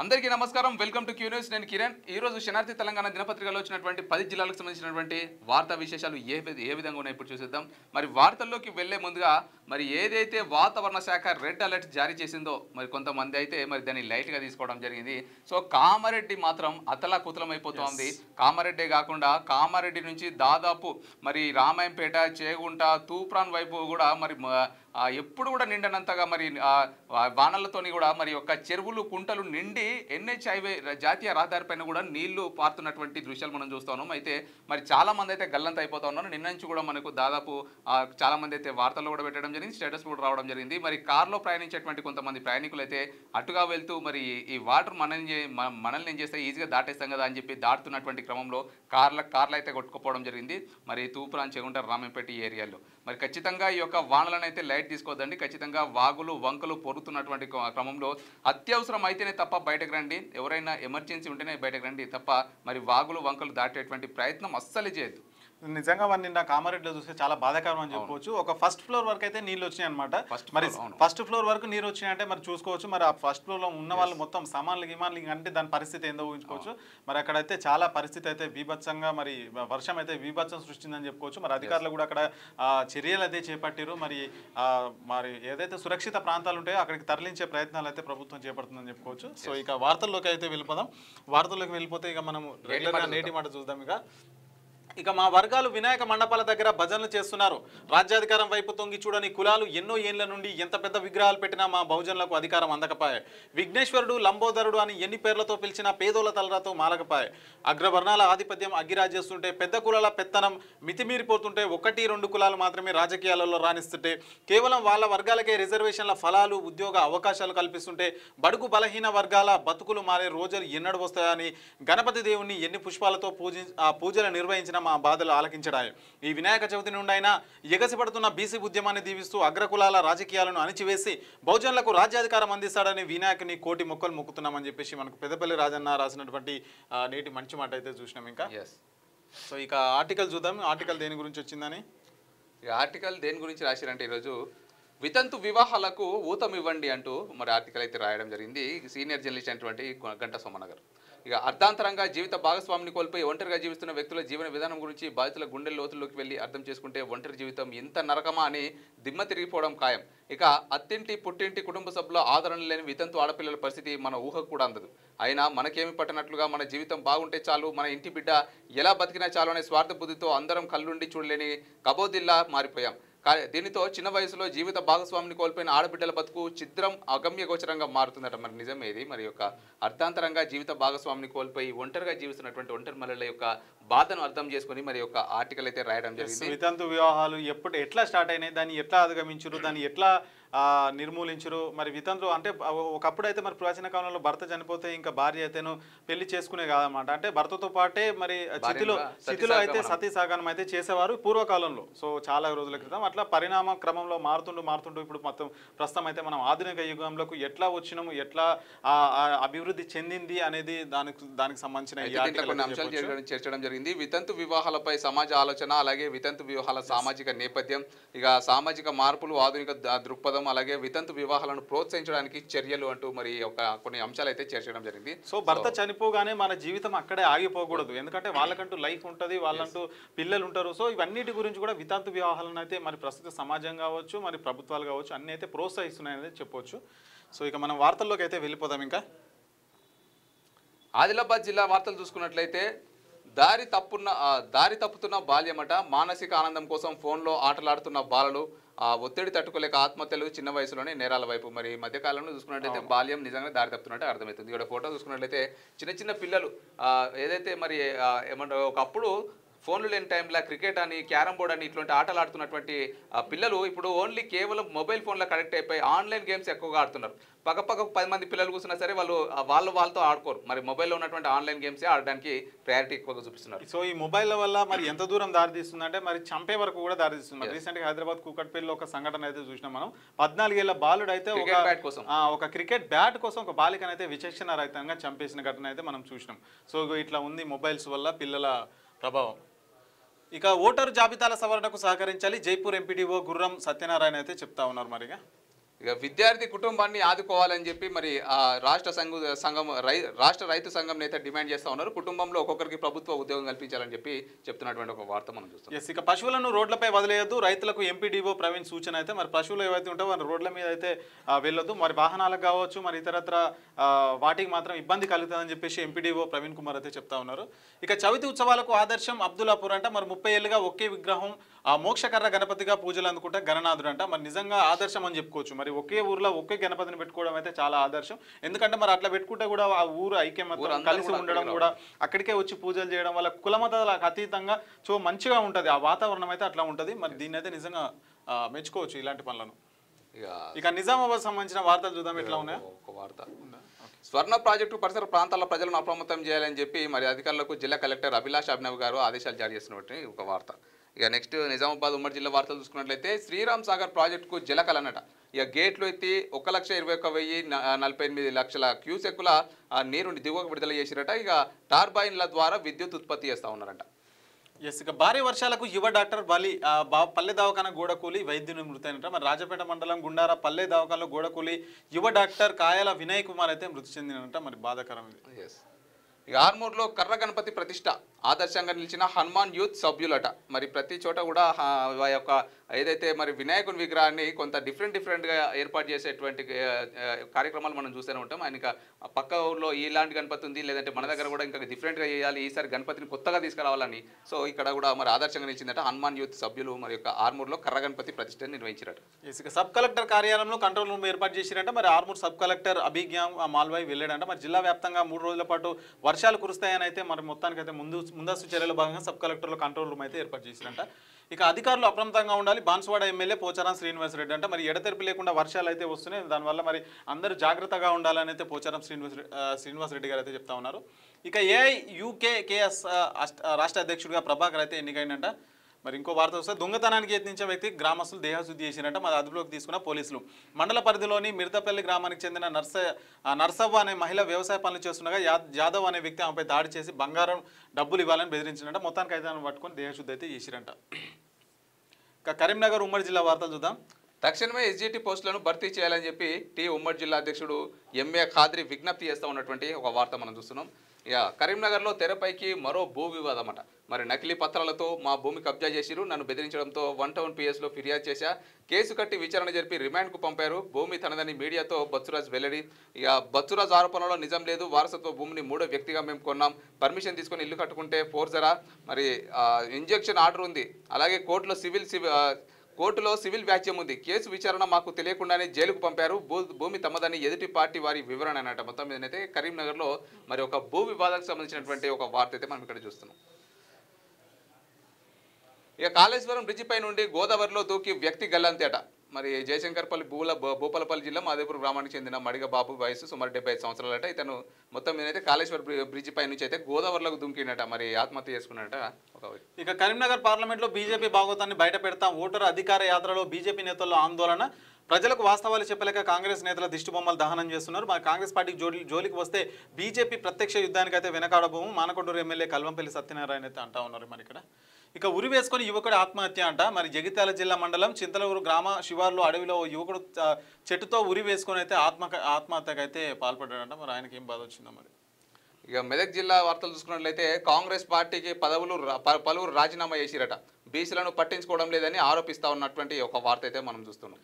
అందరికీ నమస్కారం. Welcome to Q news. నేను కిరణ్. ఈ రోజు శనార్థి తెలంగాణ దినపత్రికలో వచ్చినటువంటి 10 జిల్లాలకు సంబంధించినటువంటి వార్తా విశేషాలు ఏ విధంగా ఉన్నాయి ఇప్పుడు చూసేద్దాం. మరి వార్తల్లోకి వెళ్లే ముందుగా మరి ఏదైతే వాతావరణ శాఖ రెడ్ అలర్ట్ జారీ చేసిందో మరి కొంతమంది అయితే మరి దాన్ని లైట్ గా తీసుకోవడం జరిగింది. సో కామారెడ్డి మాత్రం అతలాకుతలం అయిపోతోంది. కామారెడ్డే కాకుండా కామారెడ్డి నుంచి దాదాపు మరి రామాయంపేట, చేగుంట, తూప్రాన్ వైపు కూడా మరి ఎప్పుడు కూడా నిండనంతగా మరి వానలతోని కూడా మరి యొక్క చెరువులు కుంటలు నిండి NH హైవే జాతీయ రహదారిపైన కూడా నీళ్లు పారుతున్నటువంటి దృశ్యాలు మనం చూస్తా ఉన్నాం. అయితే మరి చాలా మంది అయితే గల్లంత అయిపోతా ఉన్నారు. నిన్న నుంచి కూడా మనకు దాదాపు చాలా మంది అయితే వార్తల్లో కూడా పెట్టడం జరిగింది, స్టేటస్ కూడా రావడం జరిగింది. మరి కారులో ప్రయాణించేటువంటి కొంతమంది ప్రయాణికులు అయితే అటుగా వెళ్తూ మరి ఈ వాటర్ మనల్ని ఏం చేస్తే ఈజీగా దాటేస్తాం కదా అని చెప్పి దాటుతున్నటువంటి క్రమంలో కార్లు అయితే కొట్టుకుపోవడం జరిగింది. మరి తూప్రాన్, చెగుంట, రామంపేట ఏరియాలో మరి ఖచ్చితంగా ఈ యొక్క వానలను అయితే లైట్ తీసుకోవద్దండి. ఖచ్చితంగా వాగులు వంకలు పొరుతున్నటువంటి క్రమంలో అత్యవసరం అయితేనే తప్ప బయటకు రండి. ఎవరైనా ఎమర్జెన్సీ ఉంటేనే బయటకు రండి తప్ప మరి వాగులు వంకలు దాటేటువంటి ప్రయత్నం అస్సలు చేయొద్దు. నిజంగా మనం నిన్న కామారెడ్డిలో చూస్తే చాలా బాధాకరం అని చెప్పవచ్చు. ఒక ఫస్ట్ ఫ్లోర్ వరకు అయితే నీళ్ళు వచ్చినాయి అనమాట. మరి ఫస్ట్ ఫ్లోర్ వరకు నీరు వచ్చినాయంటే మరి చూసుకోవచ్చు. మరి ఆ ఫస్ట్ ఫ్లోర్ లో ఉన్న వాళ్ళు మొత్తం సామాన్లు అంటే దాని పరిస్థితి ఏందో ఊహించుకోవచ్చు. మరి అక్కడైతే చాలా పరిస్థితి అయితే బీభత్సంగా, మరి వర్షం అయితే బీభత్సం సృష్టిందని చెప్పుకోవచ్చు. మరి అధికారులు కూడా అక్కడ చర్యలు అయితే చేపట్టారు. మరి ఏదైతే సురక్షిత ప్రాంతాలు ఉంటాయో అక్కడికి తరలించే ప్రయత్నాలు అయితే ప్రభుత్వం చేపడుతుందని చెప్పుకోవచ్చు. సో ఇక వార్తల్లోకి అయితే వెళ్ళిపోదాం. వార్తల్లోకి వెళ్ళిపోతే ఇక మనం రెగ్యులర్గా నేటి మాట చూద్దాం. ఇక మా వర్గాలు వినాయక మండపాల దగ్గర భజనలు చేస్తున్నారు. రాజ్యాధికారం వైపు తొంగి చూడని కులాలు ఎన్నో ఏళ్ల నుండి ఎంత పెద్ద విగ్రహాలు పెట్టినా మా బహుజనులకు అధికారం అందకపాయే. విఘ్నేశ్వరుడు, లంబోదరుడు అని ఎన్ని పేర్లతో పిలిచినా పేదోల తలరాతో మాలకపాయే. అగ్రవర్ణాల ఆధిపత్యం అగ్గిరాజేస్తుంటే, పెద్ద కులాల పెత్తనం మితిమీరిపోతుంటే, 1-2 కులాలు మాత్రమే రాజకీయాలలో రాణిస్తుంటే, కేవలం వాళ్ళ వర్గాలకే రిజర్వేషన్ల ఫలాలు, ఉద్యోగ అవకాశాలు కల్పిస్తుంటే, బడుగు బలహీన వర్గాల బతుకులు మారే రోజులు ఎన్నడు వస్తాయని గణపతి దేవుణ్ణి ఎన్ని పుష్పాలతో పూజలు నిర్వహించిన మా బాధలు ఆలకించడాయి. ఈ వినాయక చవితి నుండి అయినా ఎగసిపడుతున్న బీసీ ఉద్యమాన్ని దీవిస్తూ అగ్రకులాల రాజకీయాలను అణిచివేసి బహుజనులకు రాజ్యాధికారం అందిస్తాడని వినాయకుని కోటి మొక్కలు మొక్కుతున్నామని చెప్పేసి మనకు పెద్దపల్లి రాజన్న రాసినటువంటి నేటి మంచి మాట అయితే చూసినాం. ఇంకా సో ఇక ఆర్టికల్ చూద్దాం. ఆర్టికల్ దేని గురించి వచ్చిందని, ఆర్టికల్ దేని గురించి రాశారంటే ఈరోజు వితంతు వివాహాలకు ఊతం ఇవ్వండి అంటూ మరి ఆర్టికల్ అయితే రాయడం జరిగింది. సీనియర్ జర్నలిస్ట్ అయినటువంటి గంట సోమనగర్. ఇక అర్ధాంతరంగా జీవిత భాగస్వామిని కోల్పోయి ఒంటరిగా జీవిస్తున్న వ్యక్తుల జీవన విధానం గురించి బాధితుల గుండెల లోతుల్లోకి వెళ్ళి అర్థం చేసుకుంటే ఒంటరి జీవితం ఎంత నరకమా అని దిమ్మ తిరిగిపోవడం ఖాయం. ఇక అత్తింటి పుట్టింటి కుటుంబ సభ్యుల ఆదరణ లేని వితంతు ఆడపిల్లల పరిస్థితి మన ఊహకు కూడా అందదు. అయినా మనకేమి పట్టనట్లుగా మన జీవితం బాగుంటే చాలు, మన ఇంటి బిడ్డ ఎలా బతికినా చాలు అనే స్వార్థ బుద్ధితో అందరం కళ్ళుండి చూడలేని కబోదిల్లా మారిపోయాం. దీనితో చిన్న వయసులో జీవిత భాగస్వామిని కోల్పోయిన ఆడబిడ్డల బతుకు చిత్రం అగమ్య గోచరంగా మారుతుందట. మరి నిజమేది? మరి యొక్క అర్ధాంతరంగా జీవిత భాగస్వామిని కోల్పోయి ఒంటరిగా జీవిస్తున్నటువంటి ఒంటరి మహిళల యొక్క బాధను అర్థం చేసుకుని మరి యొక్క ఆర్టికల్ అయితే రాయడం జరిగింది. వితంతు వివాహాలు ఎట్లా స్టార్ట్ అయినాయి, దాన్ని ఎట్లా అధిగమించరు, దాన్ని ఎట్లా నిర్మూలించరు. మరి వితంతులు అంటే ఒకప్పుడు అయితే మరి ప్రాచీన కాలంలో భర్త చనిపోతే ఇంకా భార్య అయితేను పెళ్లి చేసుకునే కాదన్నమాట. అంటే భర్తతో పాటే మరి స్థితిలో అయితే సతీ సాగనం అయితే చేసేవారు పూర్వకాలంలో. సో చాలా రోజుల క్రితం అట్లా పరిణామ క్రమంలో మారుతుంటూ ఇప్పుడు మొత్తం ప్రస్తుతం అయితే మనం ఆధునిక యుగంలోకి ఎట్లా వచ్చినాము, ఎట్లా అభివృద్ధి చెందింది అనేది దానికి సంబంధించిన కొన్ని అంశాలు చేర్చడం జరిగింది. వితంతు వివాహాలపై సమాజ ఆలోచన, అలాగే వితంతు వివాహాల సామాజిక నేపథ్యం, ఇక సామాజిక మార్పులు, ఆధునిక దృక్పథం, అలాగే వితంతు వివాహాలను ప్రోత్సహించడానికి చర్యలు అంటూ మరి కొన్ని అంశాలు అయితే చేర్చడం జరిగింది. సో భర్త చనిపోగానే మన జీవితం అక్కడే ఆగిపోకూడదు. ఎందుకంటే వాళ్ళకంటూ లైఫ్ ఉంటుంది, వాళ్ళంటూ పిల్లలు ఉంటారు. సో ఇవన్నిటి గురించి కూడా వితంతు వివాహాలను అయితే మరి ప్రస్తుత సమాజం కావచ్చు, మరి ప్రభుత్వాలు కావచ్చు, అన్ని అయితే ప్రోత్సహిస్తున్నాయని చెప్పవచ్చు. సో ఇక మనం వార్తల్లోకి అయితే వెళ్ళిపోదాం. ఇంకా ఆదిలాబాద్ జిల్లా వార్తలు చూసుకున్నట్లయితే దారి తప్పుతున్న బాల్యమట. మానసిక ఆనందం కోసం ఫోన్లో ఆటలాడుతున్న బాలలు ఒత్తిడి తట్టుకోలేక ఆత్మహత్యలు, చిన్న వయసులోనే నేరాల వైపు. మరి మధ్యకాలంలో చూసుకున్నట్లయితే బాల్యం నిజంగా దారి తప్పుతున్నట్టు అర్థమవుతుంది. ఇక్కడ ఫోటో చూసుకున్నట్లయితే చిన్న పిల్లలు ఏదైతే మరి ఏమంటారు ఒకప్పుడు ఫోన్లు లేని టైంలో క్రికెట్ అని, క్యారమ్ బోర్డ్ అని ఇట్లాంటి ఆటలు ఆడుతున్నటువంటి పిల్లలు ఇప్పుడు ఓన్లీ కేవలం మొబైల్ ఫోన్లో కనెక్ట్ అయిపోయి ఆన్లైన్ గేమ్స్ ఎక్కువగా ఆడుతున్నారు. పక్క 10 మంది పిల్లలు కూర్చున్నా సరే వాళ్ళతో ఆడుకోరు. మరి మొబైల్లో ఉన్నటువంటి ఆన్లైన్ గేమ్సే ఆడడానికి ప్రయారిటీ ఎక్కువగా చూపిస్తున్నారు. సో ఈ మొబైల్ వల్ల మరి ఎంత దూరం దారితీస్తుందంటే మరి చంపే వరకు కూడా దారితీస్తుంది. రీసెంట్గా హైదరాబాద్ కూకట్పల్లిలో ఒక సంఘటన అయితే చూసినాం మనం. 14 ఏళ్ల బాలుడు అయితే ఒక క్రికెట్ బ్యాట్ కోసం ఒక బాలికను అయితే విచక్షణ రహితంగా చంపేసిన ఘటన అయితే మనం చూసినాం. సో ఇట్లా ఉంది మొబైల్స్ వల్ల పిల్లల ప్రభావం. ఇక ఓటరు జాబితాల సవరణకు సహకరించాలి జైపూర్ ఎంపీడీఓ గుర్రం సత్యనారాయణ అయితే చెప్తా ఉన్నారు. మరిగా ఇక విద్యార్థి కుటుంబాన్ని ఆదుకోవాలని చెప్పి మరి రాష్ట్ర రైతు సంఘం నేత డిమాండ్ చేస్తా ఉన్నారు. కుటుంబంలో ఒక్కొక్కరికి ప్రభుత్వ ఉద్యోగం కల్పించాలని చెప్పి చెప్తున్నటువంటి ఒక వార్త మనం చూస్తాం. ఇక పశువులను రోడ్లపై వదిలేయద్దు, రైతులకు ఎంపీడీఓ ప్రవీణ్ సూచన అయితే మరి పశువులు ఏవైతే ఉంటాయో వారి రోడ్ల మీద అయితే వెళ్ళొద్దు, మరి వాహనాలకు కావచ్చు మరి ఇతరత్ర వాటికి మాత్రం ఇబ్బంది కలుగుతుందని చెప్పేసి ఎంపీడీఓ ప్రవీణ్ కుమార్ అయితే చెప్తా ఉన్నారు. ఇక చవితి ఉత్సవాలకు ఆదర్శం అబ్దుల్లాపూర్ అంట, మరి 30 ఏళ్ళుగా ఒకే విగ్రహం మోక్షకర్ర గణపతిగా పూజలు అందుకుంటే గణనాథుడు అంట, మరి నిజంగా ఆదర్శం అని చెప్పుకోవచ్చు. మరి ఒకే ఊర్లో ఒకే గణపతిని పెట్టుకోవడం అయితే చాలా ఆదర్శం. ఎందుకంటే మరి అట్లా పెట్టుకుంటే కూడా ఆ ఊరు ఐక్యమత్యం కలిసి ఉండడం కూడా అక్కడికే వచ్చి పూజలు చేయడం వల్ల కులమతాలకు అతీతంగా మంచిగా ఉంటుంది, ఆ వాతావరణం అయితే అట్లా ఉంటుంది. మరి దీన్ని అయితే నిజంగా మెచ్చుకోవచ్చు ఇలాంటి పనులను. ఇక నిజామాబాద్ సంబంధించిన వార్తలు చూద్దాం ఎట్లా ఉన్నాయో. ఒక వార్త, స్వర్ణ ప్రాజెక్టు పరిసర ప్రాంతాల ప్రజలను అప్రమత్తం చేయాలని చెప్పి మరి అధికారులకు జిల్లా కలెక్టర్ అభిలాష్ అభినవ్ గారు ఆదేశాలు జారీ చేసినటువంటి ఒక వార్త. ఇక నెక్స్ట్ నిజామాబాద్ ఉమ్మడి జిల్లా వార్తలు చూసుకున్నట్లయితే శ్రీరామ్ సాగర్ ప్రాజెక్టుకు జలకలనట. ఇక గేట్లు ఎత్తి 1,21,048 క్యూసెక్కుల నీరుని దిగువకు విడుదల చేసిరట. ఇక టర్బైన్ల ద్వారా విద్యుత్ ఉత్పత్తి చేస్తూ ఉన్నారంట. ఇక భారీ వర్షాలకు యువ డాక్టర్ బలి, పల్లె దవాఖాన గోడకూలి వైద్యుని మృతైనట. మరి రాజపేట మండలం గుండార పల్లె దవాఖానలో గోడకూలి యువ డాక్టర్ కాయల వినయ్ కుమార్ అయితే మృతి చెందినట. మరి బాధాకరం ఇది. ఇక ఆర్మూర్లో కర్ర గణపతి ప్రతిష్ట ఆదర్శంగా నిలిచిన హనుమాన్ యూత్ సభ్యులట. మరి ప్రతి చోట కూడా ఆ యొక్క ఏదైతే మరి వినాయకుని విగ్రహాన్ని కొంత డిఫరెంట్గా ఏర్పాటు చేసేటువంటి కార్యక్రమాలు మనం చూస్తూనే ఉంటాం. ఆయన పక్క ఊర్లో ఇలాంటి గణపతి ఉంది, లేదంటే మన దగ్గర కూడా ఇంకా డిఫరెంట్గా చేయాలి, ఈసారి గణపతిని కొత్తగా తీసుకురావాలని. సో ఇక్కడ కూడా మరి ఆదర్శంగా నిలిచిందట. హనుమాన్ యూత్ సభ్యులు మరి యొక్క ఆర్మూర్లో కర్ర గణపతి ప్రతిష్ట నిర్వహించారట. ఇక సబ్ కలెక్టర్ కార్యాలయంలో కంట్రోల్ రూమ్ ఏర్పాటు చేసిరంట. మరి ఆర్మూర్ సబ్ కలెక్టర్ అభిజ్ఞాన్ మాల్వాయ్ వెళ్ళాడంట. మరి జిల్లా వ్యాప్తంగా 3 రోజుల పాటు వర్షాలు కురుస్తాయని అయితే మరి మొత్తానికి అయితే ముందస్తు చర్యల భాగంగా సబ్ కలెక్టర్లో కంట్రోల్ రూమ్ అయితే ఏర్పాటు చేసిరంట. ఇక అధికారులు అప్రమత్తంగా ఉండాలి. బాన్సువాడ ఎమ్మెల్యే పోచారం శ్రీనివాసరెడ్డి అంట. మరి ఎడతెరిపి లేకుండా వర్షాలు అయితే వస్తున్నాయి, దానివల్ల మరి అందరూ జాగ్రత్తగా ఉండాలని అయితే పోచారం శ్రీనివాసరెడ్డి గారు అయితే చెప్తా ఉన్నారు. ఇక ఏఐయుకేకేఎస్ రాష్ట్ర అధ్యక్షుడిగా ప్రభాకర్ అయితే ఎన్నికైనంట. మరి ఇంకో వార్త వస్తే దొంగతనానికి యత్నించే వ్యక్తి గ్రామస్తులు దేహశుద్ధి చేసినట్ట. మరి అదుపులోకి తీసుకున్న పోలీసులు. మండల పరిధిలోని మిర్దపల్లి గ్రామానికి చెందిన నర్సవ్వ అనే మహిళ వ్యవసాయ పనులు చేస్తుండగా యాదవ్ అనే వ్యక్తి ఆమెపై దాడి చేసి బంగారం డబ్బులు ఇవ్వాలని బెదిరించినట్ట. మొత్తానికి అయితే పట్టుకొని దేహశుద్ధి అయితే చేసిరంట. ఇక కరీంనగర్ ఉమ్మడి జిల్లా వార్తలు చూద్దాం. తక్షణమే ఎస్జిటి పోస్టులను భర్తీ చేయాలని చెప్పి ఉమ్మడి జిల్లా అధ్యక్షుడు ఎంఏ ఖాద్రి విజ్ఞప్తి చేస్తూ ఉన్నటువంటి ఒక వార్త మనం చూస్తున్నాం. ఇక కరీంనగర్లో తెరపైకి మరో భూ వివాదం అట. మరి నకిలీ పత్రాలతో మా భూమి కబ్జా చేసిరు, నన్ను బెదిరించడంతో 1 టౌన్ పిఎస్లో ఫిర్యాదు చేశా, కేసు కట్టి విచారణ జరిపి రిమాండ్కు పంపారు. భూమి తనదని మీడియాతో బత్సురాజ్ వెల్లడి. ఇక బత్సురాజ్ ఆరోపణలో నిజం లేదు, వారసత్వ భూమిని 3వ వ్యక్తిగా మేము కొన్నాం, పర్మిషన్ తీసుకొని ఇల్లు కట్టుకుంటే ఫోర్జరా, మరి ఇంజెక్షన్ ఆర్డర్ ఉంది, అలాగే కోర్టులో సివిల్ వ్యాజ్యం ఉంది, కేసు విచారణ మాకు తెలియకుండానే జైలుకు పంపారు, భూమి తమదని ఎదుటి పార్టీ వారి వివరణ అన్నట్టు. మొత్తం మీదనైతే కరీంనగర్లో మరి ఒక భూ వివాదానికి సంబంధించినటువంటి ఒక వార్త అయితే మనం ఇక్కడ చూస్తున్నాం. ఇక కాళేశ్వరం బ్రిడ్జి పై నుండి గోదావరిలో దూకి వ్యక్తి గల్లంతేట. మరి జయశంకర్పల్లి భూపాలపల్లి జిల్లా మాదేపూర్ గ్రామానికి చెందిన మడిగ బాబు వయసు సుమారు 75 సంవత్సరాలట. ఇతను మొత్తం మీదైతే కాళేశ్వర బ్రిడ్జి పై నుంచి అయితే గోదావరిలోకి దుంకినట, మరి ఆత్మహత్య చేసుకున్నట. ఇక కరీంనగర్ పార్లమెంట్ లో బీజేపీ భాగోతాన్ని బయట పెడతాం, ఓటరు అధికార యాత్రలో బీజేపీ నేతల్లో ఆందోళన, ప్రజలకు వాస్తవాలు చెప్పలేక కాంగ్రెస్ నేతల దిష్టిబొమ్మలు దహనం చేస్తున్నారు. మరి కాంగ్రెస్ పార్టీకి జోలికి వస్తే బీజేపీ ప్రత్యక్ష యుద్ధానికి అయితే వెనకాడబోము, మానకొండూరు ఎమ్మెల్యే కల్వంపల్లి సత్యనారాయణ అయితే అంటా ఉన్నారు. మరి ఇక్కడ ఇక ఉరి వేసుకొని యువకుడి ఆత్మహత్య అంట. మరి జగిత్యాల జిల్లా మండలం చింతలూరు గ్రామ శివార్లో అడవిలో యువకుడు చెట్టుతో ఉరి వేసుకొని అయితే ఆత్మహత్యకు అయితే పాల్పడ్డాడంట. మరి ఆయనకి ఏం బాధ వచ్చిందో మరి. ఇక మెదక్ జిల్లా వార్తలు చూసుకున్నట్లయితే కాంగ్రెస్ పార్టీకి పలువురు రాజీనామా చేసిరట. బీసీలను పట్టించుకోవడం లేదని ఆరోపిస్తా ఉన్నటువంటి ఒక వార్త అయితే మనం చూస్తున్నాం.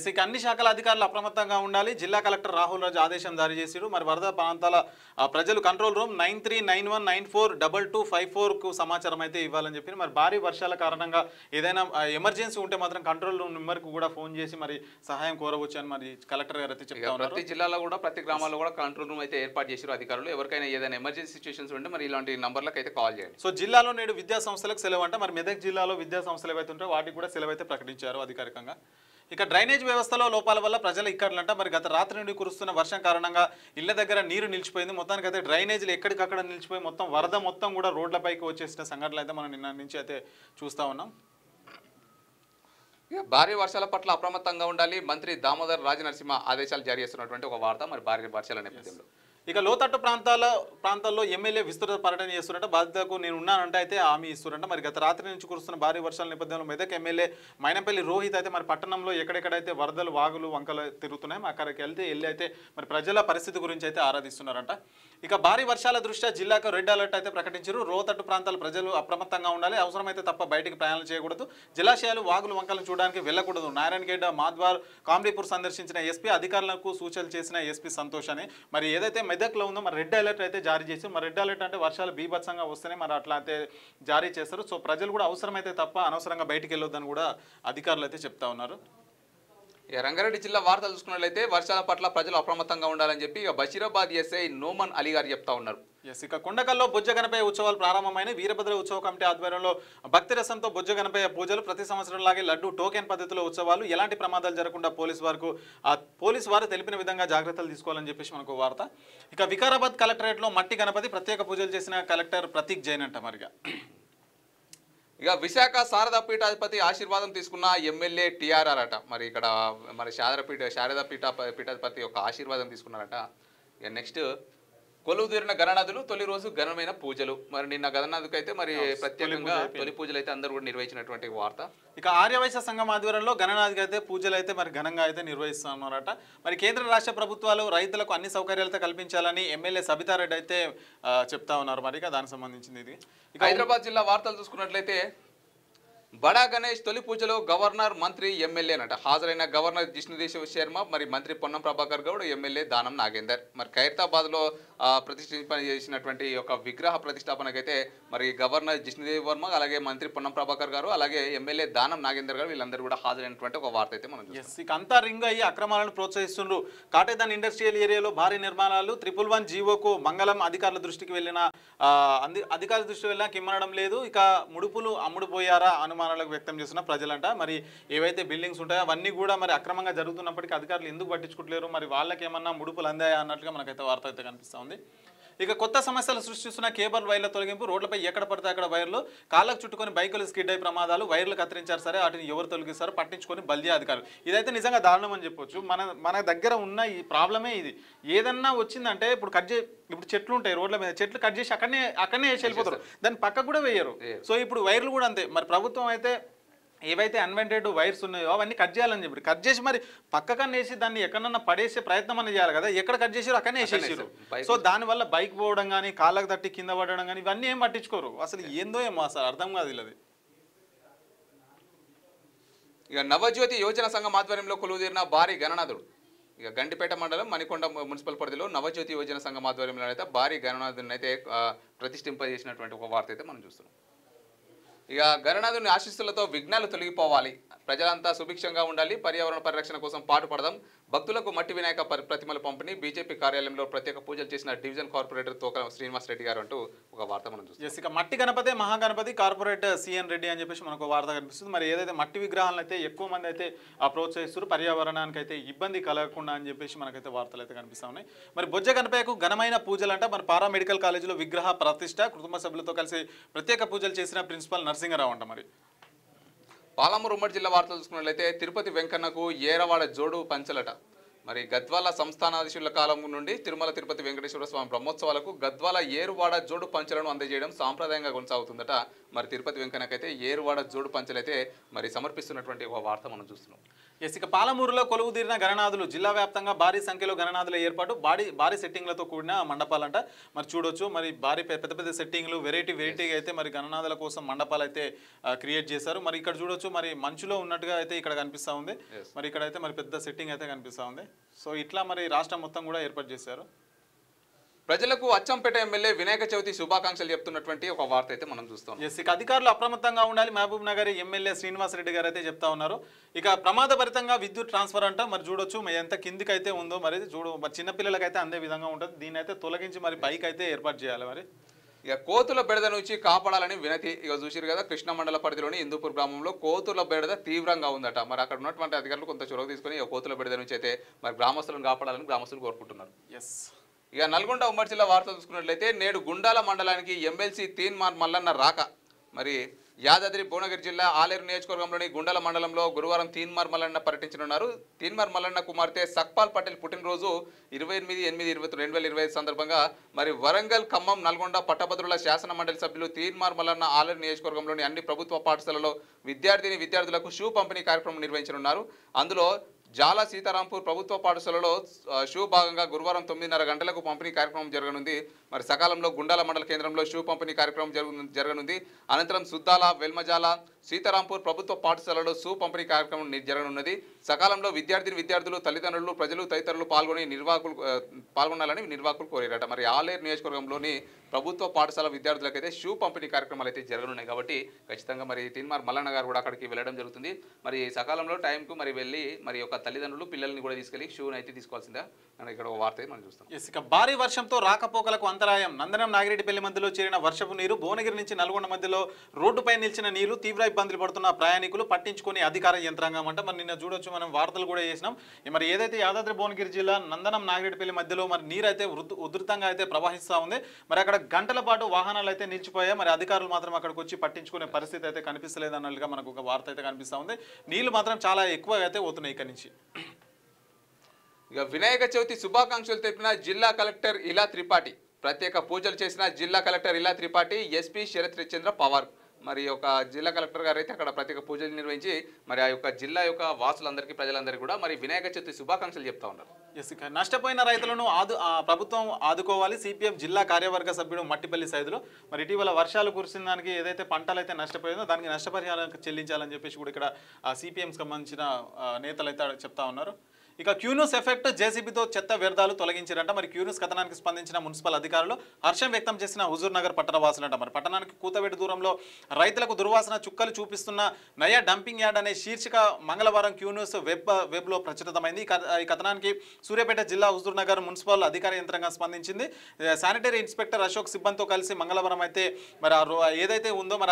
ఇక అన్ని శాఖల అధికారులు అప్రమత్తంగా ఉండాలి. జిల్లా కలెక్టర్ రాహుల్ రాజు ఆదేశం జారీ చేశారు. మరి వరద ప్రాంతాల ప్రజలు కంట్రోల్ రూమ్ 9391942254కు సమాచారం అయితే ఇవ్వాలని చెప్పి, మరి భారీ వర్షాల కారణంగా ఏదైనా ఎమర్జెన్సీ ఉంటే మాత్రం కంట్రోల్ రూమ్ నెంబర్కు కూడా ఫోన్ చేసి మరి సహాయం కోరవచ్చు అని మరి కలెక్టర్ గారు అయితే చెప్తా ఉన్నారు. ప్రతి జిల్లాలో కూడా ప్రతి గ్రామాల్లో కూడా కంట్రోల్ రూమ్ అయితే ఏర్పాటు చేశారు అధికారులు. ఎవరికైనా ఏదైనా ఎమర్జెన్సీ సిచ్యువేషన్స్ ఉంటే మరి ఇలాంటి నంబర్లకు అయితే కాల్ చేయండి. సో జిల్లాలో నేడు విద్యా సంస్థలకు సెలవు అంట. మరి మెదక్ జిల్లాలో విద్యా సంస్థలు ఏవైతే ఉంటాయో వాటికి కూడా సెలవు అయితే ప్రకటించారు అధికారికంగా. ఇక డ్రైనేజ్ వ్యవస్థలో లోపాల వల్ల ప్రజలు ఇక్కడంట. మరి గత రాత్రి నుండి కురుస్తున్న వర్షం కారణంగా ఇళ్ల దగ్గర నీరు నిలిచిపోయింది. మొత్తానికి అయితే డ్రైనేజీలు ఎక్కడికక్కడ నిలిచిపోయి మొత్తం వరద మొత్తం కూడా రోడ్లపైకి వచ్చేసిన సంఘటనలు అయితే మనం నిన్న నుంచి అయితే చూస్తూ ఉన్నాం. భారీ వర్షాల పట్ల అప్రమత్తంగా ఉండాలి, మంత్రి దామోదర్ రాజనరసింహ ఆదేశాలు జారీ చేస్తున్నటువంటి ఒక వార్త మరి భారీ వర్షాల నేపథ్యంలో. ఇక లోతట్టు ప్రాంతాల్లో ఎమ్మెల్యే విస్తృత పర్యటన చేస్తున్నట్టు బాధ్యతకు నేను ఉన్నానంటే అయితే హామీ ఇస్తున్నట్టు మరి గత రాత్రి నుంచి కురుస్తున్న భారీ వర్షాల నేపథ్యంలో మెదక్ ఎమ్మెల్యే మైనంపల్లి రోహిత్ అయితే మరి పట్టణంలో ఎక్కడెక్కడైతే వరదలు వాగులు వంకలు తిరుగుతున్నాయి అక్కడికి వెళ్ళి అయితే మరి ప్రజల పరిస్థితి గురించి అయితే ఆరాధిస్తున్నారంట. ఇక భారీ వర్షాల దృష్ట్యా జిల్లాకు రెడ్ అలర్ట్ అయితే ప్రకటించారు. లోతట్టు ప్రాంతాల ప్రజలు అప్రమత్తంగా ఉండాలి, అవసరమైతే తప్ప బయటికి ప్రయాణం చేయకూడదు, జలాశయాలు వాగులు వంకలను చూడడానికి వెళ్ళకూడదు. నారాయణగేడ్ మాద్వార్ కామ్లీపూర్ సందర్శించిన ఎస్పీ అధికారులకు సూచనలు చేసిన ఎస్పీ సంతోష్ అని మరి ఏదైతే మెదక్లో ఉందో మరి రెడ్ అలర్ట్ అయితే జారీ చేశారు. మరి రెడ్ అలర్ట్ అంటే వర్షాలు బీభత్సంగా వస్తేనే మరి అట్లా అయితే జారీ చేస్తారు. సో ప్రజలు కూడా అవసరమైతే తప్ప అనవసరంగా బయటికి వెళ్ళొద్దని కూడా అధికారులు అయితే చెప్తా ఉన్నారు. రంగారెడ్డి జిల్లా వార్తలు చూసుకున్నట్లయితే వర్షాల పట్ల ప్రజలు అప్రమత్తంగా ఉండాలని చెప్పి ఇక బషీరాబాద్ ఎస్ఐ నోమన్ అలీ గారు చెప్తా ఉన్నారు. ఇక కొండకల్లో బొజ్జ గణపయ్య ఉత్సవాలు ప్రారంభమైన వీరభద్ర ఉత్సవ కమిటీ ఆధ్వర్యంలో భక్తి రసంతో బొజ్జ గణపయ్య పూజలు, ప్రతి సంవత్సరం లాగే లడ్డు టోకెన్ పద్ధతిలో ఉత్సవాలు, ఎలాంటి ప్రమాదాలు జరగకుండా పోలీసు వారు తెలిపిన విధంగా జాగ్రత్తలు తీసుకోవాలని చెప్పేసి మనకు వార్త. ఇక వికారాబాద్ కలెక్టరేట్లో మట్టి గణపతి ప్రత్యేక పూజలు చేసిన కలెక్టర్ ప్రతీక్ జైన్ అంట. మరిగా ఇక విశాఖ శారదా పీఠాధిపతి ఆశీర్వాదం తీసుకున్న ఎమ్మెల్యే టీఆర్ఆర్ అట. మరి ఇక్కడ మరి శారదా పీఠాధిపతి యొక్క ఆశీర్వాదం తీసుకున్నారట. ఇక నెక్స్ట్ కొలువుదీరిన గణనాథులు తొలి రోజు ఘనమైన పూజలు. మరి నిన్న గణనాథుకి అయితే మరి ప్రత్యేకంగా తొలి పూజలు అయితే అందరూ కూడా నిర్వహించినటువంటి వార్త. ఇక ఆర్యవైశ్య సంఘం ఆధ్వర్యంలో గణనాథికి అయితే పూజలు అయితే మరి ఘనంగా అయితే నిర్వహిస్తున్నారట. మరి కేంద్ర రాష్ట్ర ప్రభుత్వాలు రైతులకు అన్ని సౌకర్యాలతో కల్పించాలని ఎమ్మెల్యే సబితారెడ్డి అయితే చెప్తా ఉన్నారు. మరి దానికి సంబంధించింది ఇది. ఇక హైదరాబాద్ జిల్లా వార్తలు చూసుకున్నట్లయితే బడా గణేష్ తొలి పూజలో గవర్నర్, మంత్రి, ఎమ్మెల్యేనట. హాజరైన గవర్నర్ జిష్ణుదేశ్ శర్మ, మరి మంత్రి పొన్నం ప్రభాకర్ గౌడ్, ఎమ్మెల్యే దానం నాగేందర్. మరి ఖైరతాబాద్లో ప్రతిష్ఠాపన చేసినటువంటి ఒక విగ్రహ ప్రతిష్టాపనకైతే మరి గవర్నర్ జిష్ణుదేవ్ వర్మ, అలాగే మంత్రి పొన్నం ప్రభాకర్ గారు, అలాగే ఎమ్మెల్యే దానం నాగేందర్ గారు వీళ్ళందరూ కూడా హాజరైనటువంటి ఒక వార్త అయితే మనం చూస్తాం. ఇక అంతా రింగ్ అయ్యి అక్రమాలను ప్రోత్సహిస్తున్నారు. కాటేదాన్ ఇండస్ట్రియల్ ఏరియాలో భారీ నిర్మాణాలు, 111 జీవోకు మంగళం అధికారుల దృష్టికి వెళ్ళిన కిమ్మనడం లేదు. ఇక ముడుపులు అమ్ముడుపోయారా అనుమానాలకు వ్యక్తం చేస్తున్న ప్రజలంట. మరి ఏవైతే బిల్డింగ్స్ ఉంటాయో అవన్నీ కూడా మరి అక్రమంగా జరుగుతున్నప్పటికీ అధికారులు ఎందుకు పట్టించుకోవట్లేరు, మరి వాళ్ళకి ఏమన్నా ముడుపులు అందాయా అన్నట్లుగా మనకైతే వార్త అయితే కనిపిస్తూ ఉంది. ఇక కొత్త సమస్యలు సృష్టిస్తున్న కేబుల్ వైర్ల తొలగింపు, రోడ్లపై ఎక్కడ పడితే అక్కడ వైర్లు, కాళ్ళకు చుట్టుకొని బైకులు స్కిడ్ అయ్యే ప్రమాదాలు, వైర్లు కత్తిరించారు సరే వాటిని ఎవరు తొలగిస్తారో పట్టించుకొని బల్దియా అధికారులు. ఇదైతే నిజంగా దారుణం అని చెప్పొచ్చు. మన దగ్గర ఉన్న ఈ ప్రాబ్లమే ఇది. ఏదన్నా వచ్చిందంటే ఇప్పుడు చెట్లు ఉంటాయి రోడ్ల మీద, చెట్లు కట్ చేసి అక్కడనే వేసి వెళ్ళిపోతారు, దాన్ని పక్కకు కూడా వేయరు. సో ఇప్పుడు వైర్లు కూడా అంతే. మరి ప్రభుత్వం అయితే ఏవైతే అన్వెంటెడ్ వైర్స్ ఉన్నాయో అవన్నీ కట్ చేయాలని చెప్పి కట్ చేసి మరి పక్కకన్నా వేసి దాన్ని ఎక్కడన్నా పడేసే ప్రయత్నం అనేది చేయాలి కదా. ఎక్కడ కట్ చేసారు అక్కడనే వేసేసారు. సో దానివల్ల బైక్ పోవడం కానీ, కాళ్ళకు తట్టి కింద పడడం కానీ ఇవన్నీ ఏం పట్టించుకోరు. అసలు ఏందో ఏమో అసలు అర్థం కాదు ఇది. ఇక నవజ్యోతి యోజన సంఘం ఆధ్వర్యంలో కొలువుదీరిన భారీ గణనాథుడు. ఇక గండిపేట మండలం మణికొండ మున్సిపల్ పరిధిలో నవజ్యోతి యోజన సంఘం ఆధ్వర్యంలో అయితే భారీ గణనాథుని అయితే ప్రతిష్ఠింపజేసినటువంటి ఒక వార్త అయితే మనం చూస్తున్నాం. ఇక గణనాథుని ఆశీస్సులతో విఘ్నాలు తొలగిపోవాలి, ప్రజలంతా సుభిక్షంగా ఉండాలి, పర్యావరణ పరిరక్షణ కోసం పాటుపడదాం, భక్తులకు మట్టి వినాయక ప్రతిమల పంపిణీ, బీజేపీ కార్యాలయంలో ప్రత్యేక పూజలు చేసిన డివిజన్ కార్పొరేటర్ తోక శ్రీనివాస్ రెడ్డి గారు అంటూ ఒక వార్త మనం చూస్తాం. ఇక మట్టి గణపతి మహాగణపతి కార్పొరేట్ సిఎన్ రెడ్డి అని చెప్పేసి మనకు వార్త కనిపిస్తుంది. మరి ఏదైతే మట్టి విగ్రహాలను అయితే ఎక్కువ మంది అయితే ప్రోత్సహిస్తారు, పర్యావరణానికి అయితే ఇబ్బంది కలగకుండా అని చెప్పేసి మనకైతే వార్తలు అయితే కనిపిస్తూ ఉన్నాయి. మరి బొజ్జ గణపయ్యకు ఘనమైన పూజలు అంట. మరి పారామెడికల్ కాలేజీలో విగ్రహ ప్రతిష్ట, కుటుంబ సభ్యులతో కలిసి ప్రత్యేక పూజలు చేసిన ప్రిన్సిపల్ నరసింగరావు అంట. మరి పాలమూరు ఉమ్మడి జిల్లా వార్తలు చూసుకున్నట్లయితే తిరుపతి వెంకన్నకు ఏరవాడ జోడు పంచలట. మరి గద్వాల సంస్థానాధీశుల కాలం నుండి తిరుమల తిరుపతి వెంకటేశ్వర స్వామి బ్రహ్మోత్సవాలకు గద్వాల ఏరువాడ జోడు పంచలను అందజేయడం సాంప్రదాయంగా కొనసాగుతుందట. మరి తిరుపతి వెంకన్నకైతే ఏరువాడ జోడు పంచలైతే మరి సమర్పిస్తున్నటువంటి ఒక వార్త మనం చూస్తున్నాం. ఇక పాలమూరులో కొలువుదీరిన గణనాథులు, జిల్లా వ్యాప్తంగా భారీ సంఖ్యలో గణనాథుల ఏర్పాటు, భారీ సెట్టింగ్లతో కూడిన మండపాలంట. మరి చూడొచ్చు, మరి భారీ పెద్ద పెద్ద సెట్టింగ్లు వెరైటీగా అయితే మరి గణనాథుల కోసం మండపాలు అయితే క్రియేట్ చేశారు. మరి ఇక్కడ చూడొచ్చు, మరి మంచులో ఉన్నట్టుగా అయితే ఇక్కడ కనిపిస్తూ ఉంది. మరి ఇక్కడైతే మరి పెద్ద సెట్టింగ్ అయితే కనిపిస్తూ ఉంది. సో ఇట్లా మరి రాష్ట్రం మొత్తం కూడా ఏర్పాటు చేశారు. ప్రజలకు అచ్చంపేట ఎమ్మెల్యే వినాయక చవితి శుభాకాంక్షలు చెప్తున్నటువంటి ఒక వార్త అయితే మనం చూస్తాం. ఇక అధికారులు అప్రమత్తంగా ఉండాలి, మహబూబ్ నగర్ ఎమ్మెల్యే శ్రీనివాస్ రెడ్డి గారు అయితే చెప్తా ఉన్నారు. ఇక ప్రమాదభరితంగా విద్యుత్ ట్రాన్స్ఫర్ అంట. మరి చూడొచ్చు ఎంత కిందికి అయితే ఉందో, మరి మరి చిన్నపిల్లలకైతే అందే విధంగా ఉంటుంది. దీన్ని అయితే తొలగించి మరి పైకి అయితే ఏర్పాటు చేయాలి. మరి ఇక కోతుల బెడద నుంచి కాపాడాలని వినతి. ఇక చూసిరు కదా, కృష్ణ మండల పరిధిలోని హిందూపూర్ గ్రామంలో కోతుల బెడద తీవ్రంగా ఉందట. మరి అక్కడ ఉన్నటువంటి అధికారులు కొంత చొరవ తీసుకుని కోతుల బెడద నుంచి అయితే మరి గ్రామస్తులను కాపాడాలని గ్రామస్తులు కోరుకుంటున్నారు. ఇక నల్గొండ ఉమ్మడి జిల్లా వార్తలు చూసుకున్నట్లయితే నేడు గుండాల మండలానికి ఎమ్మెల్సీ తీన్మార్ మల్లన్న రాక. మరి యాదాద్రి భువనగిరి జిల్లా ఆలేరు నియోజకవర్గంలోని గుండెల మండలంలో గురువారం తీన్మార్ మల్లన్న పర్యటించనున్నారు. తీన్మార్ మల్లన్న కుమార్తె సక్పాల్ పటేల్ పుట్టినరోజు 28/8/2025 సందర్భంగా మరి వరంగల్, ఖమ్మం, నల్గొండ పట్టభద్రుల శాసన మండలి సభ్యులు తీన్మార్ మల్లన్న ఆలేరు నియోజకవర్గంలోని అన్ని ప్రభుత్వ పాఠశాలలో విద్యార్థులకు షూ పంపిణీ కార్యక్రమం నిర్వహించనున్నారు. అందులో జాలా సీతారాంపూర్ ప్రభుత్వ పాఠశాలలో షూ భాగంగా గురువారం 9:30 గంటలకు పంపిణీ కార్యక్రమం జరగనుంది. మరి సకాలంలో గుండాల మండల కేంద్రంలో షూ పంపిణీ కార్యక్రమం జరగనుంది. అనంతరం సుద్దాల, వెల్మజాల, సీతారాంపూర్ ప్రభుత్వ పాఠశాలలో షూ పంపిణీ కార్యక్రమం జరగనున్నది. సకాలంలో విద్యార్థులు, తల్లిదండ్రులు, ప్రజలు తదితరులు పాల్గొనాలని నిర్వాహకులు కోరారట. మరి ఆలేరు నియోజకవర్గంలోని ప్రభుత్వ పాఠశాల విద్యార్థులకైతే షూ పంపిణీ కార్యక్రమాలు అయితే జరగనున్నాయి. కాబట్టి ఖచ్చితంగా మరి తీన్మార్ మల్లన్న గారు కూడా అక్కడికి వెళ్ళడం జరుగుతుంది. మరి సకాలంలో టైంకు మరి వెళ్ళి మరి యొక్క తల్లిదండ్రులు పిల్లల్ని కూడా తీసుకెళ్లి షూని అయితే తీసుకోవాల్సిందా అని ఇక్కడ ఒక వార్త మనం చూస్తాం. ఇక భారీ వర్షంతో రాకపోకలకు అంతరాయం. నందనం నాగిరెడ్డిపల్లి మధ్యలో చేరిన వర్షపు నీరు భువనగిరి నుంచి నల్గొండ మధ్యలో రోడ్డుపై నిలిచిన నీళ్లు తీవ్ర ఇబ్బందులు పడుతున్న ప్రయాణికులు పట్టించుకుని అధికార యంత్రాంగం అంట. మరి నిన్న చూడొచ్చు, మనం వార్తలు కూడా చేసినాం. మరి ఏదైతే యాదాద్రి భువనగిరి జిల్లా నందనం నాగిరెడ్డిపల్లి మధ్యలో మరి నీరు అయితే ఉధృతంగా అయితే ప్రవహిస్తూ ఉంది. మరి అక్కడ గంటల పాటు వాహనాలు అయితే నిలిచిపోయాయి. మరి అధికారులు మాత్రం అక్కడికి వచ్చి పట్టించుకునే పరిస్థితి అయితే కనిపిస్తలేదు అన్నట్టుగా మనకు ఒక వార్త అయితే కనిపిస్తూ ఉంది. నీళ్లు మాత్రం చాలా ఎక్కువగా అయితే పోతున్నాయి ఇక్కడ నుంచి. ఇక వినాయక చవితి శుభాకాంక్షలు తెలిపిన జిల్లా కలెక్టర్ ఇలా త్రిపాఠి. ప్రత్యేక పూజలు చేసిన జిల్లా కలెక్టర్ ఇలా త్రిపాఠి, ఎస్పీ శరత్ చంద్ర పవార్. మరి ఒక జిల్లా కలెక్టర్ గారు అయితే అక్కడ ప్రత్యేక పూజలు నిర్వహించి మరి ఆ యొక్క జిల్లా యొక్క వాసులందరికీ, ప్రజలందరికీ కూడా మరి వినాయక చవితి శుభాకాంక్షలు చెప్తా ఉన్నారు. నష్టపోయిన రైతులను ప్రభుత్వం ఆదుకోవాలి. సిపిఎం జిల్లా కార్యవర్గ సభ్యుడు మట్టిపల్లి సైదులు. మరి ఇటీవల వర్షాలు కురిసిన దానికి ఏదైతే పంటలు అయితే నష్టపోయిందో దానికి నష్టపరిహారం చెల్లించాలని చెప్పేసి కూడా ఇక్కడ సిపిఎం సంబంధించిన నేతలు అయితే చెప్తా ఉన్నారు. ఇక క్యూన్యూస్ ఎఫెక్ట్, జేసీబీతో చెత్త వ్యర్థాలు తొలగించారంట. మరి క్యూన్యూస్ కథనానికి స్పందించిన మున్సిపల్ అధికారులు హర్షం వ్యక్తం చేసిన హుజూర్ నగర్ పట్టణ వాసులంట. మరి పట్టణానికి కూతవేటు దూరంలో రైతులకు దుర్వాసన చుక్కలు చూపిస్తున్న నయా డంపింగ్ యార్డ్ అనే శీర్షిక మంగళవారం క్యూన్యూస్ వెబ్లో ప్రచురితమైంది. ఈ కథనానికి సూర్యాపేట జిల్లా హుజూర్ నగర్ మున్సిపల్ అధికార యంత్రాంగం స్పందించింది. శానిటరీ ఇన్స్పెక్టర్ అశోక్ సిబ్బందితో కలిసి మంగళవారం అయితే మరి ఏదైతే ఉందో మరి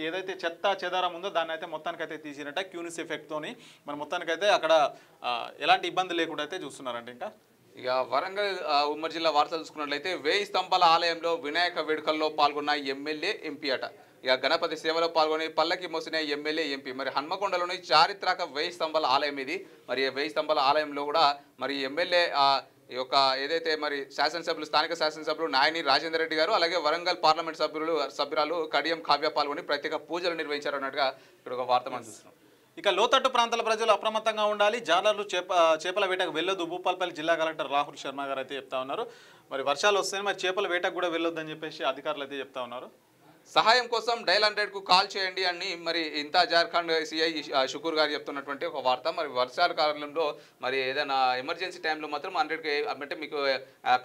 ఏదైతే చెత్త చెదారం ఉందో దాన్ని అయితే మొత్తానికైతే తీసినట్ట. క్యూన్యూస్ ఎఫెక్ట్తోని మరి మొత్తానికైతే అక్కడ ఎలాంటి ఇబ్బంది లేకుండా అయితే చూస్తున్నారండి. ఇంకా ఇక వరంగల్ ఉమ్మడి జిల్లా వార్తలు చూసుకున్నట్లయితే 1000 స్తంభాల ఆలయంలో వినాయక వేడుకల్లో పాల్గొన్న ఎమ్మెల్యే, ఎంపీ అట. ఇక గణపతి సేవలో పాల్గొని పల్లకి మోసిన ఎమ్మెల్యే, ఎంపీ. మరి హన్మకొండలోని చారిత్రక 1000 స్తంభాల ఆలయం ఇది. మరి 1000 స్తంభాల ఆలయంలో కూడా మరి ఎమ్మెల్యే ఈ యొక్క ఏదైతే మరి శాసనసభ్యులు, స్థానిక శాసనసభ్యులు నాయని రాజేందర్ రెడ్డి గారు, అలాగే వరంగల్ పార్లమెంట్ సభ్యురాలు కడియం కావ్య పాల్గొని ప్రత్యేక పూజలు నిర్వహించారు అన్నట్టుగా ఇక్కడ ఒక వార్త మనం చూస్తున్నాం. ఇక లోతట్టు ప్రాంతాల ప్రజలు అప్రమత్తంగా ఉండాలి. జాలర్లు చేపల వేటకు వెళ్ళొద్దు. భూపాలపల్లి జిల్లా కలెక్టర్ రాహుల్ శర్మ గారు అయితే చెప్తా ఉన్నారు. మరి వర్షాలు వస్తాయి, మరి చేపల వేటకు కూడా వెళ్ళొద్దని చెప్పేసి అధికారులు అయితే చెప్తా ఉన్నారు. సహాయం కోసం డయల్ 100కు కాల్ చేయండి అని మరి ఇంతా జార్ఖండ్ సిఐ షుకూర్ గారు చెప్తున్నటువంటి ఒక వార్త. మరి వర్షాల కాలంలో మరి ఏదైనా ఎమర్జెన్సీ టైంలో మాత్రం 100కి అంటే మీకు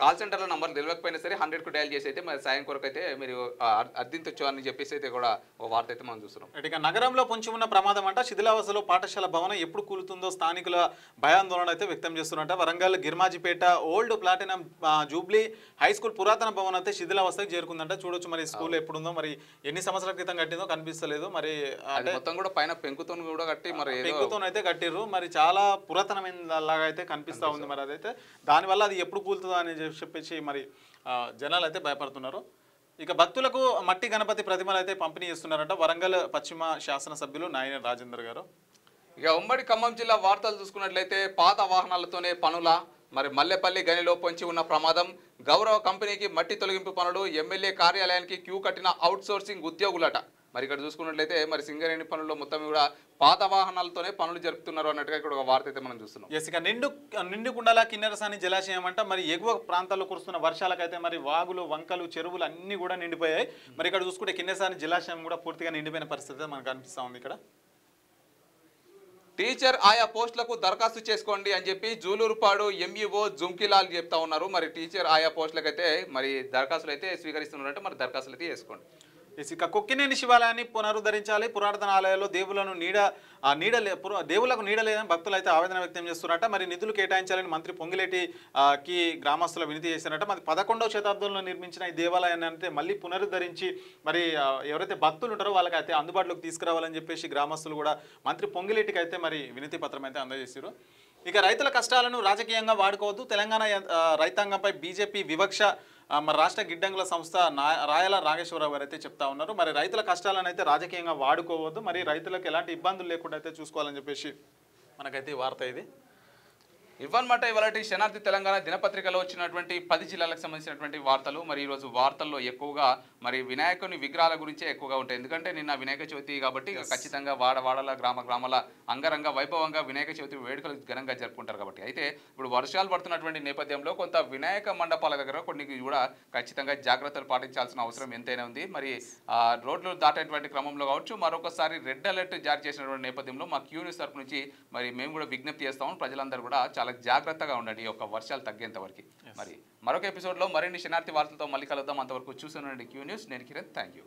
కాల్ సెంటర్లో నంబర్ తెలియకపోయినా సరే 100కు డయల్ చేసి అయితే మరి సాయం కొరకు అయితే మీరు అర్థించవచ్చు అని చెప్పేసి అయితే కూడా ఒక వార్త అయితే మనం చూస్తున్నాం. ఇక నగరంలో పొంచి ఉన్న ప్రమాదం అంట. శిథిలావస్థలో పాఠశాల భవనం ఎప్పుడు కూలుతుందో స్థానికుల భయాందోళన అయితే వ్యక్తం చేస్తున్నట్ట. Warangal Girmajipet old platinum jubilee high school పురాతన భవనం అయితే శిథిలావస్థకు చేరుకుందంట. చూడొచ్చు మరి స్కూల్ ఎప్పుడుందో, మరి ఎన్ని సంవత్సరాల క్రితం కట్టిందో కనిపిస్తలేదు. మరి మొత్తం కూడా పైన పెంకుతో కూడా కట్టి మరి పెంకుతో అయితే కట్టిర్రు. మరి చాలా పురాతనమైన లాగా అయితే కనిపిస్తా ఉంది. మరి అదైతే దానివల్ల అది ఎప్పుడు కూలుతుందో అని చెప్పేసి మరి జనాలు అయితే భయపడుతున్నారు. ఇక భక్తులకు మట్టి గణపతి ప్రతిమలు అయితే పంపిణీ చేస్తున్నారంట వరంగల్ పశ్చిమ శాసనసభ్యులు నాయని రాజేందర్ గారు. ఇక ఉమ్మడి ఖమ్మం జిల్లా వార్తలు చూసుకున్నట్లయితే పాత వాహనాలతోనే పనుల మరి మల్లెపల్లి గనిలో పొంచి ఉన్న ప్రమాదం, గౌరవ కంపెనీకి మట్టి తొలగింపు పనులు, ఎమ్మెల్యే కార్యాలయానికి క్యూ కట్టిన అవుట్ సోర్సింగ్ ఉద్యోగులట. మరి ఇక్కడ చూసుకున్నట్లయితే మరి సింగరేణి పనుల్లో మొత్తం కూడా పాత వాహనాలతోనే పనులు జరుపుతున్నారు అన్నట్టుగా ఇక్కడ ఒక వార్త అయితే మనం చూస్తున్నాం. ఇక నిండుకుండల కిన్నెరసాని జలాశయం అంట. మరి ఎగువ ప్రాంతాల్లో కురుస్తున్న వర్షాలకైతే మరి వాగులు, వంకలు, చెరువులు అన్ని కూడా నిండిపోయాయి. మరి ఇక్కడ చూసుకుంటే కిన్నెరసాని జలాశయం కూడా పూర్తిగా నిండిపోయిన పరిస్థితి మనకు కనిపిస్తూ ఉంది. ఇక్కడ టీచర్ ఆయా పోస్టులకు దరఖాస్తు చేసుకోండి అని చెప్పి జూలూరుపాడు ఎంఈఓ జుంకిలాల్ చెప్తా ఉన్నారు. మరి టీచర్ ఆయా పోస్టులకు అయితే మరి దరఖాస్తులు అయితే స్వీకరిస్తున్నారంటే మరి దరఖాస్తులు అయితే చేసుకోండి. ఇక కొక్కినేని శివాలయాన్ని పునరుద్ధరించాలి. పురాతన ఆలయాల్లో దేవులకు నీడ లేదని భక్తులు అయితే ఆవేదన వ్యక్తం చేస్తున్నారట. మరి నిధులు కేటాయించాలని మంత్రి పొంగిలేటికి గ్రామస్తులు వినతి చేశారట. మరి 11వ శతాబ్దంలో నిర్మించిన ఈ దేవాలయాన్ని అయితే మళ్ళీ పునరుద్ధరించి మరి ఎవరైతే భక్తులు ఉంటారో వాళ్ళకి అయితే అందుబాటులోకి తీసుకురావాలని చెప్పేసి గ్రామస్తులు కూడా మంత్రి పొంగిలేటికి అయితే మరి వినతి పత్రం అయితే అందజేశారు. ఇక రైతుల కష్టాలను రాజకీయంగా వాడుకోవద్దు. తెలంగాణ రైతాంగంపై బీజేపీ వివక్ష మరి రాష్ట్ర గిడ్డంగుల సంస్థ రాయల నాగేశ్వరరావు గారు అయితే చెప్తా ఉన్నారు. మరి రైతుల కష్టాలను అయితే రాజకీయంగా వాడుకోవద్దు, మరి రైతులకు ఎలాంటి ఇబ్బందులు లేకుండా అయితే చూసుకోవాలని చెప్పేసి మనకైతే ఈ వార్త ఇది. ఇవన్నమాట ఇవాళ శనార్థి తెలంగాణ దినపత్రికలో వచ్చినటువంటి 10 జిల్లాలకు సంబంధించినటువంటి వార్తలు. మరి ఈరోజు వార్తల్లో ఎక్కువగా మరి వినాయకుని విగ్రహాల గురించే ఎక్కువగా ఉంటాయి. ఎందుకంటే నిన్న వినాయక చవితి కాబట్టి ఖచ్చితంగా వాడవాడల గ్రామాల అంగరంగ వైభవంగా వినాయక చవితి వేడుకలు ఘనంగా జరుపుకుంటారు కాబట్టి. అయితే ఇప్పుడు వర్షాలు పడుతున్నటువంటి నేపథ్యంలో కొంత వినాయక మండపాల దగ్గర కొన్ని కూడా ఖచ్చితంగా జాగ్రత్తలు పాటించాల్సిన అవసరం ఎంతైనా ఉంది. మరి రోడ్లు దాటేటువంటి క్రమంలో కావచ్చు, మరొకసారి రెడ్ అలర్ట్ జారీ చేసినటువంటి నేపథ్యంలో మా క్యూ న్యూస్ తరపు నుంచి మరి మేము కూడా విజ్ఞప్తి చేస్తాము, ప్రజలందరూ కూడా చాలా జాగ్రత్తగా ఉండండి ఈ యొక్క వర్షాలు తగ్గేంత వరకు. మరి మరొక ఎపిసోడ్లో మరిన్ని శనార్థి వార్తలతో మళ్ళీ కలుద్దాం. అంతవరకు చూసి ఉండండి క్యూ న్యూస్. నేను కిరణ్. Thank you.